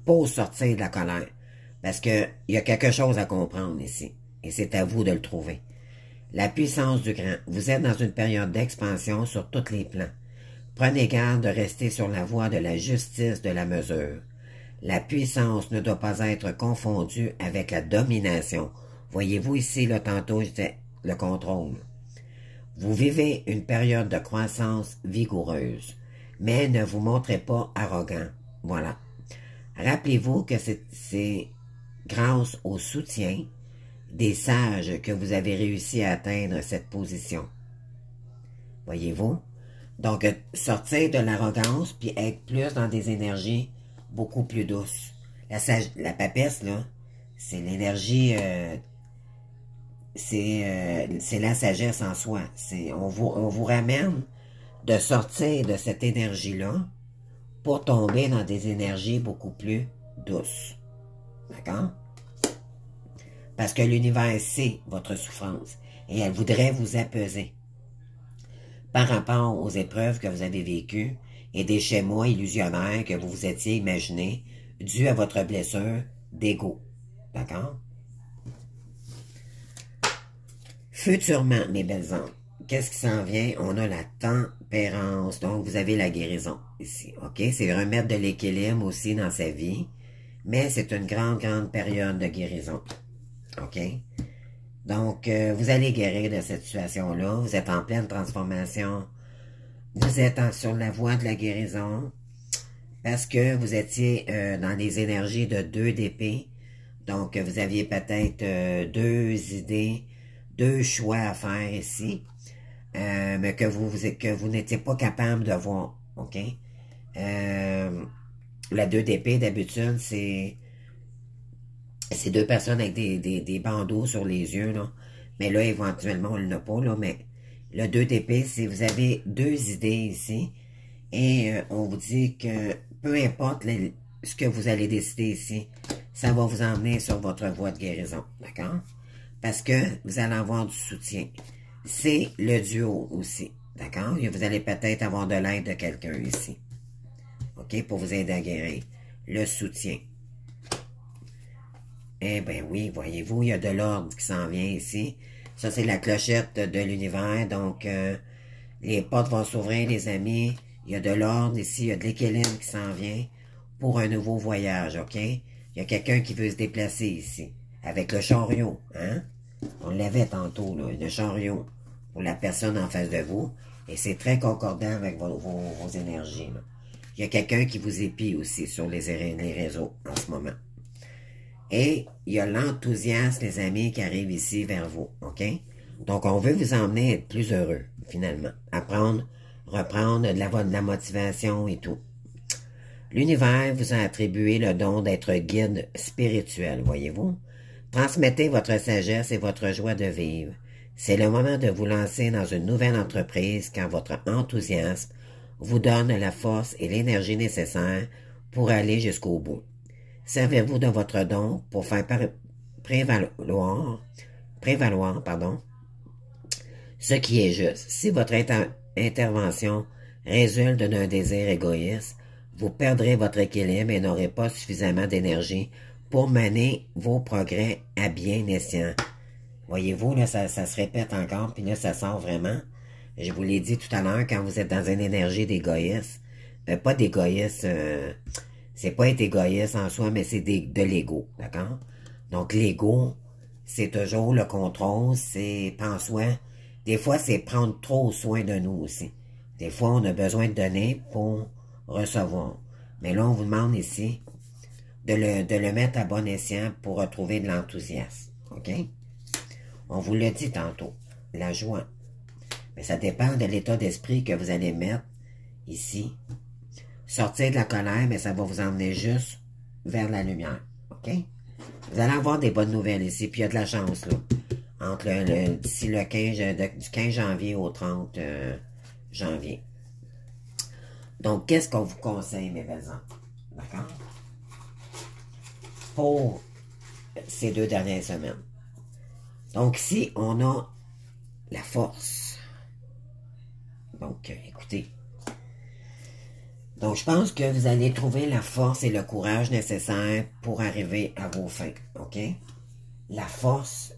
A: Pour sortir de la colère. Parce que il y a quelque chose à comprendre ici. Et c'est à vous de le trouver. La puissance du grand. Vous êtes dans une période d'expansion sur tous les plans. Prenez garde de rester sur la voie de la justice de la mesure. La puissance ne doit pas être confondue avec la domination. Voyez-vous ici, là, tantôt, je disais le contrôle. Vous vivez une période de croissance vigoureuse, mais ne vous montrez pas arrogant. Voilà. Rappelez-vous que c'est grâce au soutien des sages que vous avez réussi à atteindre cette position. Voyez-vous? Donc, sortir de l'arrogance puis être plus dans des énergies beaucoup plus douces. La papesse, là, c'est l'énergie, c'est la sagesse en soi. On vous ramène de sortir de cette énergie-là pour tomber dans des énergies beaucoup plus douces. D'accord? Parce que l'univers sait votre souffrance et elle voudrait vous apaiser par rapport aux épreuves que vous avez vécues et des schémas illusionnaires que vous vous étiez imaginés dus à votre blessure d'ego. D'accord? Futurement, mes belles âmes, qu'est-ce qui s'en vient? On a la tempérance, donc vous avez la guérison ici, ok? C'est remettre de l'équilibre aussi dans sa vie, mais c'est une grande, grande période de guérison, ok? Donc, vous allez guérir de cette situation-là, vous êtes en pleine transformation, vous êtes sur la voie de la guérison, parce que vous étiez dans les énergies de 2 d'épée, donc vous aviez peut-être 2 idées, 2 choix à faire ici, mais que vous n'étiez pas capable de voir, ok? La 2 d'épée, d'habitude, c'est 2 personnes avec des bandeaux sur les yeux, là. Mais là, éventuellement, on ne l'a pas, là, mais le 2 d'épée, c'est vous avez 2 idées ici, et on vous dit que peu importe ce que vous allez décider ici, ça va vous emmener sur votre voie de guérison, d'accord? Parce que vous allez avoir du soutien. C'est le duo aussi, d'accord? Vous allez peut-être avoir de l'aide de quelqu'un ici, ok? Pour vous aider à guérir. Le soutien. Eh bien oui, voyez-vous, il y a de l'ordre qui s'en vient ici. Ça, c'est la clochette de l'univers, donc les portes vont s'ouvrir, les amis. Il y a de l'ordre ici, il y a de l'équilibre qui s'en vient pour un nouveau voyage, ok? Il y a quelqu'un qui veut se déplacer ici, avec le chariot, hein? On l'avait tantôt, là, le chariot, pour la personne en face de vous, et c'est très concordant avec vos énergies, là. Il y a quelqu'un qui vous épie aussi sur les réseaux en ce moment. Et il y a l'enthousiasme, les amis, qui arrive ici vers vous, ok? Donc, on veut vous emmener à être plus heureux, finalement. Apprendre, reprendre de la motivation et tout. L'univers vous a attribué le don d'être guide spirituel, voyez-vous? Transmettez votre sagesse et votre joie de vivre. C'est le moment de vous lancer dans une nouvelle entreprise quand votre enthousiasme vous donne la force et l'énergie nécessaires pour aller jusqu'au bout. Servez-vous de votre don pour faire prévaloir, ce qui est juste. Si votre intervention résulte d'un désir égoïste, vous perdrez votre équilibre et n'aurez pas suffisamment d'énergie pour mener vos progrès à bien escient. Voyez-vous, là, ça se répète encore, puis là, ça sort vraiment. Je vous l'ai dit tout à l'heure, quand vous êtes dans une énergie d'égoïsme, pas d'égoïsme, c'est pas être égoïste en soi, mais c'est de l'ego, d'accord? Donc, l'ego, c'est toujours le contrôle, c'est prendre soin. Des fois, c'est prendre trop soin de nous aussi. Des fois, on a besoin de donner pour recevoir. Mais là, on vous demande ici de le mettre à bon escient pour retrouver de l'enthousiasme, OK? On vous l'a dit tantôt, la joie. Mais ça dépend de l'état d'esprit que vous allez mettre ici. Sortir de la colère, mais ça va vous emmener juste vers la lumière. OK? Vous allez avoir des bonnes nouvelles ici, puis il y a de la chance, là. Entre d'ici le 15, du 15 janvier au 30 janvier. Donc, qu'est-ce qu'on vous conseille, mes belles âmes? D'accord? Pour ces 2 dernières semaines. Donc, ici, on a la force. Donc, écoutez. Donc, je pense que vous allez trouver la force et le courage nécessaires pour arriver à vos fins. OK? La force,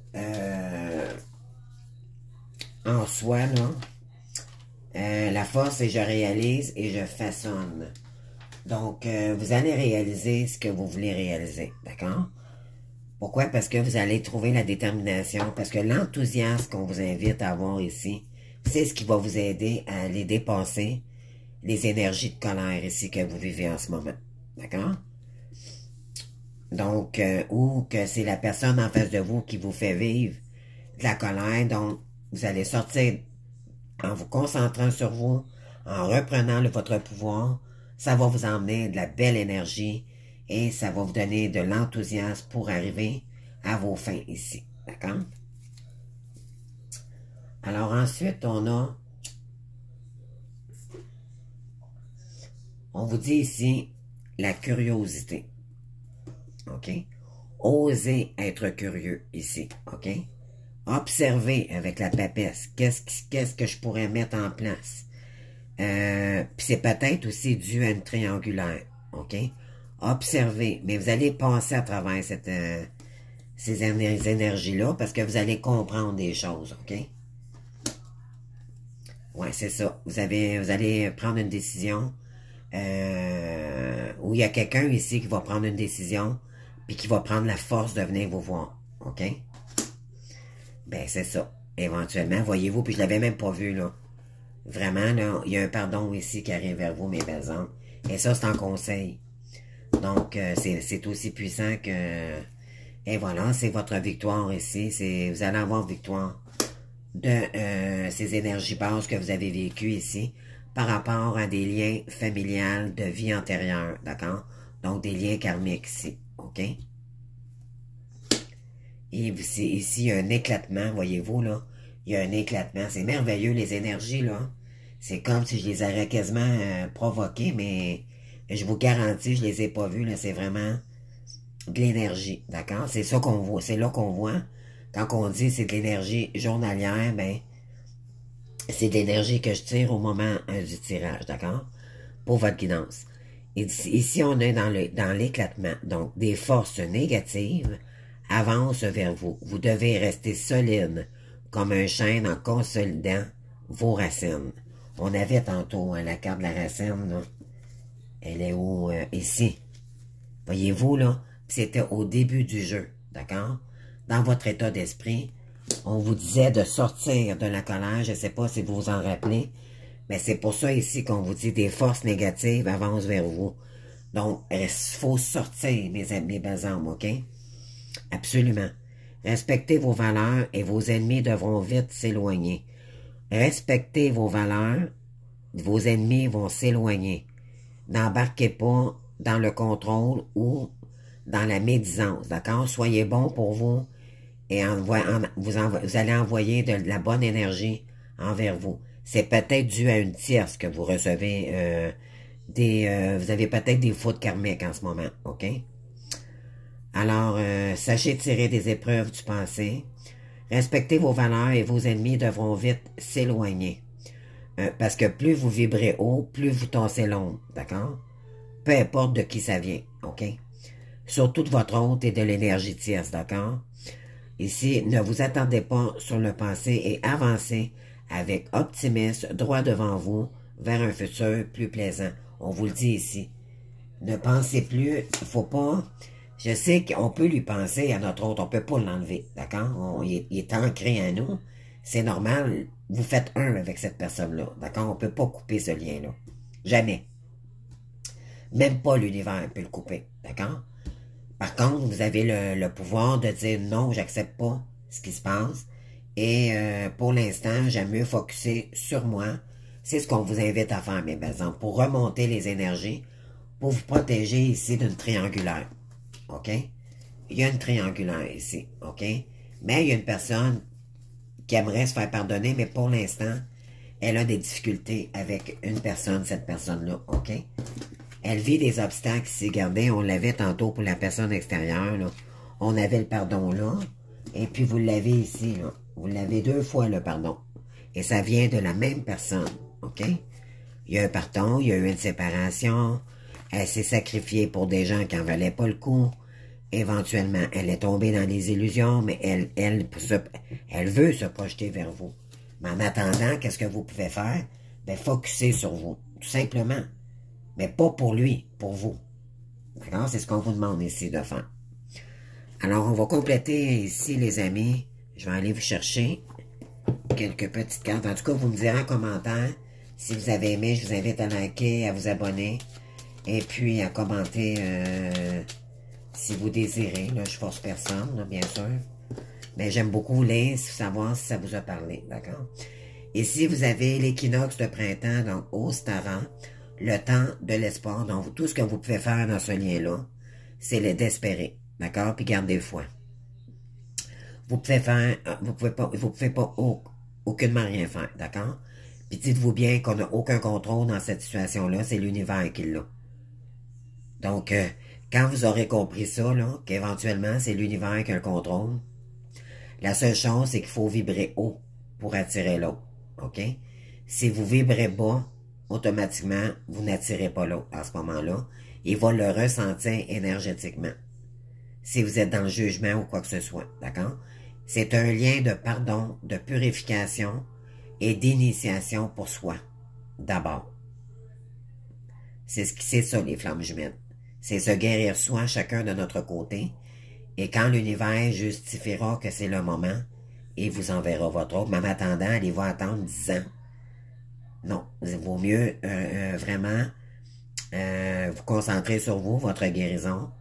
A: en soi, là, la force, c'est je réalise et je façonne. Donc, vous allez réaliser ce que vous voulez réaliser. D'accord? Pourquoi? Parce que vous allez trouver la détermination. Parce que l'enthousiasme qu'on vous invite à avoir ici, c'est ce qui va vous aider à aller dépasser les énergies de colère ici que vous vivez en ce moment. D'accord? Donc, ou que c'est la personne en face de vous qui vous fait vivre de la colère. Donc, vous allez sortir en vous concentrant sur vous, en reprenant votre pouvoir. Ça va vous emmener de la belle énergie et ça va vous donner de l'enthousiasme pour arriver à vos fins ici. D'accord? Alors ensuite, on vous dit ici la curiosité. OK? Osez être curieux ici. OK? Observez avec la papesse. Qu'est-ce que je pourrais mettre en place? Puis c'est peut-être aussi dû à une triangulaire. OK? Observez. Mais vous allez passer à travers ces énergies-là parce que vous allez comprendre des choses. OK? Ouais, c'est ça. Vous allez prendre une décision où il y a quelqu'un ici qui va prendre une décision puis qui va prendre la force de venir vous voir. OK? Ben, c'est ça. Éventuellement, voyez-vous, puis je l'avais même pas vu, là. Vraiment, là, il y a un pardon ici qui arrive vers vous, mes belles âmes. Et ça, c'est un conseil. Donc, c'est aussi puissant que... Et voilà, c'est votre victoire ici. Vous allez avoir victoire de ces énergies basses que vous avez vécues ici par rapport à des liens familiales de vie antérieure, d'accord? Donc, des liens karmiques ici, OK? Et ici, il y a un éclatement, voyez-vous, là. Il y a un éclatement. C'est merveilleux, les énergies, là. C'est comme si je les aurais quasiment provoquées, mais je vous garantis, je les ai pas vues, là. C'est vraiment de l'énergie, d'accord? C'est ça qu'on voit. C'est là qu'on voit. Quand on dit c'est de l'énergie journalière, ben, c'est de l'énergie que je tire au moment du tirage, d'accord? Pour votre guidance. Ici, on est dans l'éclatement. Donc, des forces négatives avancent vers vous. Vous devez rester solide comme un chêne en consolidant vos racines. On avait tantôt la carte de la racine, là. Elle est où? Ici. Voyez-vous, là? C'était au début du jeu, d'accord? Dans votre état d'esprit, on vous disait de sortir de la colère. Je ne sais pas si vous vous en rappelez, mais c'est pour ça ici qu'on vous dit des forces négatives avancent vers vous. Donc, il faut sortir, mes belles âmes, OK? Absolument. Respectez vos valeurs et vos ennemis devront vite s'éloigner. Respectez vos valeurs, vos ennemis vont s'éloigner. N'embarquez pas dans le contrôle ou dans la médisance, d'accord? Soyez bon pour vous et vous allez envoyer de la bonne énergie envers vous. C'est peut-être dû à une tierce que vous recevez vous avez peut-être des fautes karmiques en ce moment, OK? Alors, sachez tirer des épreuves du passé. Respectez vos valeurs et vos ennemis devront vite s'éloigner. Parce que plus vous vibrez haut, plus vous tassez l'ombre, d'accord? Peu importe de qui ça vient, OK? Surtout de votre hôte et de l'énergie tierce, d'accord? Ici, ne vous attendez pas sur le passé et avancez avec optimisme, droit devant vous, vers un futur plus plaisant. On vous le dit ici. Ne pensez plus, il faut pas... Je sais qu'on peut lui penser à notre hôte, on peut pas l'enlever, d'accord? Il est ancré en nous, c'est normal, vous faites un avec cette personne-là, d'accord? On peut pas couper ce lien-là. Jamais. Même pas l'univers peut le couper, d'accord? Par contre, vous avez le pouvoir de dire non, j'accepte pas ce qui se passe. Et pour l'instant, j'aime mieux focusser sur moi. C'est ce qu'on vous invite à faire, mes belles âmes, pour remonter les énergies, pour vous protéger ici d'une triangulaire. OK? Il y a une triangulaire ici, OK? Mais il y a une personne qui aimerait se faire pardonner, mais pour l'instant, elle a des difficultés avec une personne, cette personne-là, OK? Elle vit des obstacles ici. Regardez, on l'avait tantôt pour la personne extérieure, là. On avait le pardon là, et puis vous l'avez ici, là. Vous l'avez 2 fois, le pardon. Et ça vient de la même personne, OK? Il y a un pardon, il y a eu une séparation, elle s'est sacrifiée pour des gens qui n'en valaient pas le coup. Éventuellement, elle est tombée dans les illusions, mais elle veut se projeter vers vous. Mais en attendant, qu'est-ce que vous pouvez faire? Ben, focuser sur vous, tout simplement. Mais pas pour lui, pour vous. D'accord? C'est ce qu'on vous demande ici de faire. Alors, on va compléter ici, les amis. Je vais aller vous chercher quelques petites cartes. En tout cas, vous me direz en commentaire si vous avez aimé. Je vous invite à liker, à vous abonner. Et puis, à commenter si vous désirez. Là, je force personne, là, bien sûr. Mais j'aime beaucoup lire, savoir si ça vous a parlé. D'accord? Ici, vous avez l'équinoxe de printemps, donc au Staran. Le temps de l'espoir. Donc, tout ce que vous pouvez faire dans ce lien-là, c'est le d'espérer. D'accord? Puis gardez foi. Vous pouvez faire, vous pouvez pas aucunement rien faire. D'accord? Puis dites-vous bien qu'on n'a aucun contrôle dans cette situation-là. C'est l'univers qui l'a. Donc, quand vous aurez compris ça, là, qu'éventuellement, c'est l'univers qui a le contrôle, la seule chose, c'est qu'il faut vibrer haut pour attirer l'autre. OK? Si vous vibrez bas, automatiquement, vous n'attirez pas l'autre à ce moment-là. Il va le ressentir énergétiquement. Si vous êtes dans le jugement ou quoi que ce soit, d'accord? C'est un lien de pardon, de purification et d'initiation pour soi, d'abord. C'est ça, les flammes jumelles. C'est se guérir soi, chacun de notre côté. Et quand l'univers justifiera que c'est le moment, il vous enverra votre autre. Mais en attendant, allez-vous attendre 10 ans? Non, il vaut mieux vraiment vous concentrer sur vous, votre guérison,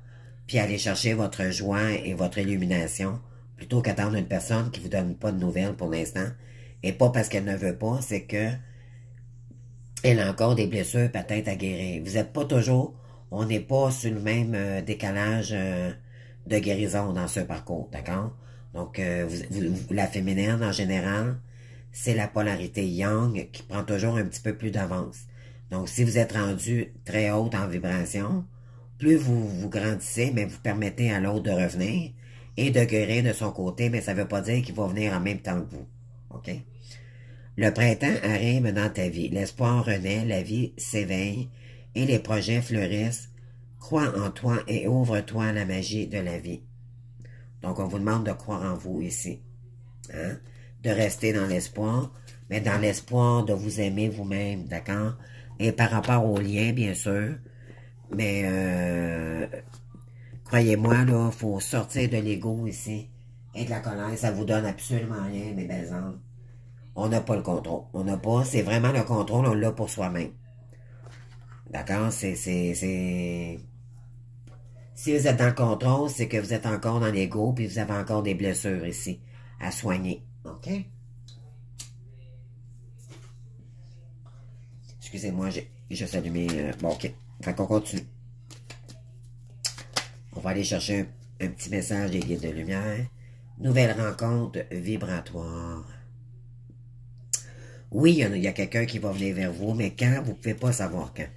A: puis aller chercher votre joie et votre illumination, plutôt qu'attendre une personne qui vous donne pas de nouvelles pour l'instant. Et pas parce qu'elle ne veut pas, c'est que elle a encore des blessures peut-être à guérir. Vous n'êtes pas toujours, on n'est pas sur le même décalage de guérison dans ce parcours, d'accord? Donc, la féminine en général, c'est la polarité yang qui prend toujours un petit peu plus d'avance. Donc, si vous êtes rendu très haute en vibration, plus vous grandissez, mais vous permettez à l'autre de revenir et de guérir de son côté, mais ça ne veut pas dire qu'il va venir en même temps que vous. OK? Le printemps arrive dans ta vie. L'espoir renaît, la vie s'éveille et les projets fleurissent. Crois en toi et ouvre-toi à la magie de la vie. Donc, on vous demande de croire en vous ici. Hein? De rester dans l'espoir, mais dans l'espoir de vous aimer vous-même, d'accord? Et par rapport aux liens, bien sûr. Mais, croyez-moi, là, il faut sortir de l'ego ici. Et de la colère, ça vous donne absolument rien, mes belles âmes. On n'a pas le contrôle. On n'a pas, c'est vraiment le contrôle, on l'a pour soi-même. D'accord? Si vous êtes dans le contrôle, c'est que vous êtes encore dans l'ego, puis vous avez encore des blessures ici à soigner. OK? Excusez-moi, j'ai juste allumé... bon, OK. Fait qu'on continue. On va aller chercher un petit message des guides de lumière. Nouvelle rencontre vibratoire. Oui, il y a quelqu'un qui va venir vers vous, mais quand, vous ne pouvez pas savoir quand.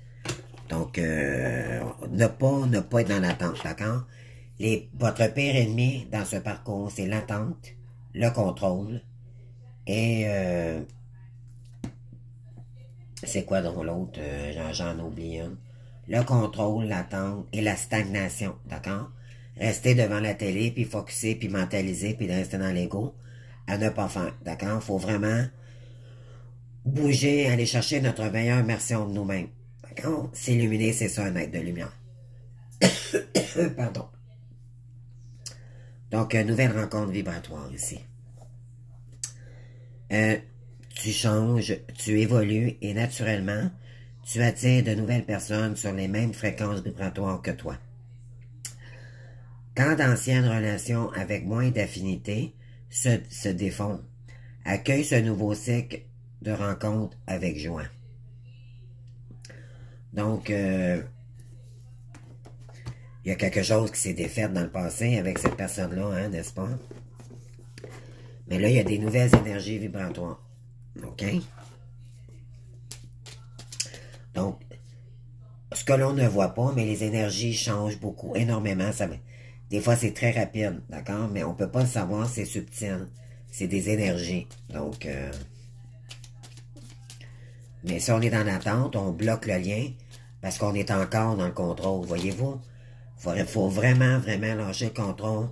A: Donc, ne pas être dans l'attente, d'accord? Votre pire ennemi dans ce parcours, c'est l'attente, le contrôle, et c'est quoi donc l'autre? J'en oublie un. Le contrôle, l'attente et la stagnation, d'accord? Rester devant la télé, puis focusser, puis mentaliser, puis de rester dans l'ego, à ne pas faire, d'accord? Faut vraiment bouger, aller chercher notre meilleure version de nous-mêmes, d'accord? S'illuminer, c'est ça, un être de lumière. Pardon. Donc, nouvelle rencontre vibratoire ici. Tu changes, tu évolues et naturellement, tu attires de nouvelles personnes sur les mêmes fréquences vibratoires que toi. Quand d'anciennes relations avec moins d'affinité se défont, accueille ce nouveau cycle de rencontres avec joie. Donc, il y a quelque chose qui s'est défait dans le passé avec cette personne-là, hein, n'est-ce pas? Mais là, il y a des nouvelles énergies vibratoires. OK? Donc, ce que l'on ne voit pas, mais les énergies changent beaucoup, énormément. Des fois, c'est très rapide, d'accord? Mais on ne peut pas le savoir, c'est subtil. C'est des énergies. Donc, mais si on est dans l'attente, on bloque le lien parce qu'on est encore dans le contrôle, voyez-vous? Il faut vraiment, vraiment lâcher le contrôle,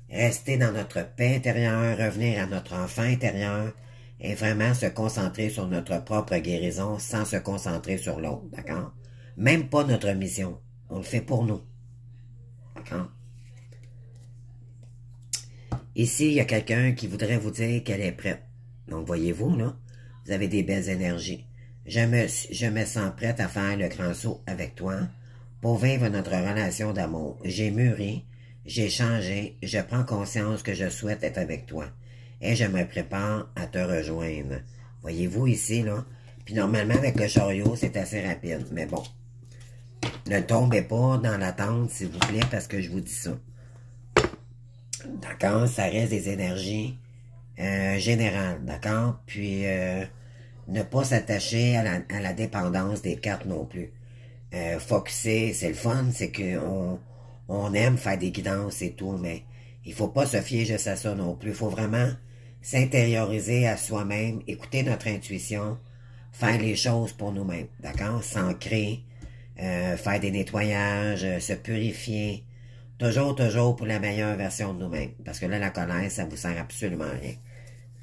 A: rester dans notre paix intérieure, revenir à notre enfant intérieur et vraiment se concentrer sur notre propre guérison sans se concentrer sur l'autre, d'accord? Même pas notre mission. On le fait pour nous. D'accord? Ici, il y a quelqu'un qui voudrait vous dire qu'elle est prête. Donc, voyez-vous, là, vous avez des belles énergies. Je me sens prête à faire le grand saut avec toi pour vivre notre relation d'amour. J'ai mûri, j'ai changé, je prends conscience que je souhaite être avec toi et je me prépare à te rejoindre. Voyez-vous ici, là? Puis normalement, avec le chariot, c'est assez rapide. Mais bon, ne tombez pas dans l'attente, s'il vous plaît, parce que je vous dis ça. D'accord? Ça reste des énergies générales, d'accord? Puis, ne pas s'attacher à la dépendance des cartes non plus. Focuser, c'est le fun, c'est on aime faire des guidances et tout, mais il faut pas se fier juste à ça non plus. Il faut vraiment s'intérioriser à soi-même, écouter notre intuition, faire les choses pour nous-mêmes, d'accord? S'ancrer, faire des nettoyages, se purifier, toujours pour la meilleure version de nous-mêmes. Parce que là, la colère, ça vous sert absolument à rien.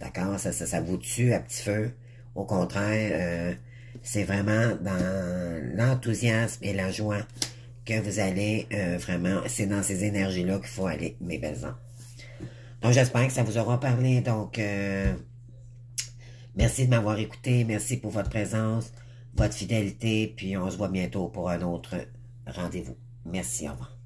A: D'accord? Ça vous tue à petit feu. Au contraire, c'est vraiment dans l'enthousiasme et la joie que vous allez vraiment, c'est dans ces énergies-là qu'il faut aller, mes belles âmes. Donc, j'espère que ça vous aura parlé. Donc, merci de m'avoir écouté. Merci pour votre présence, votre fidélité. Puis, on se voit bientôt pour un autre rendez-vous. Merci, au revoir.